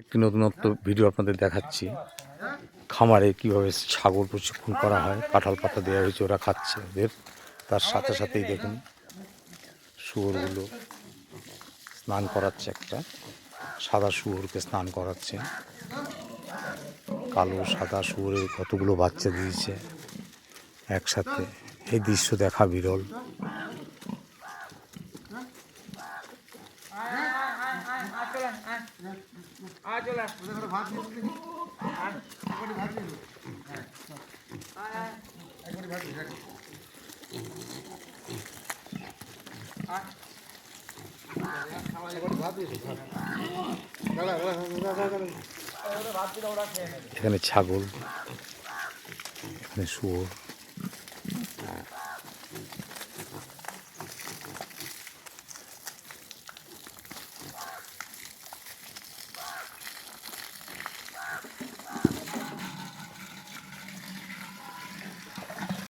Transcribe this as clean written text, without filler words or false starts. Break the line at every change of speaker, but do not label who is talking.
একটি নতুনত্ব ভিডিও আপনাদের দেখাচ্ছি। খামারে কিভাবে ছাগল প্রশিক্ষণ করা হয়। কাঁঠাল পাতা দেওয়া হয়েছে, ওরা খাচ্ছে ওদের। তার সাথে সাথেই দেখুন শুয়োরগুলো স্নান করাচ্ছে। একটা সাদা শুয়োরকে স্নান করাচ্ছে। কালো সাদা শুয়োরের কতগুলো বাচ্চা দিয়েছে একসাথে। এই দৃশ্য দেখা বিরল। এখানে ছাগল, এখানে শুয়োর।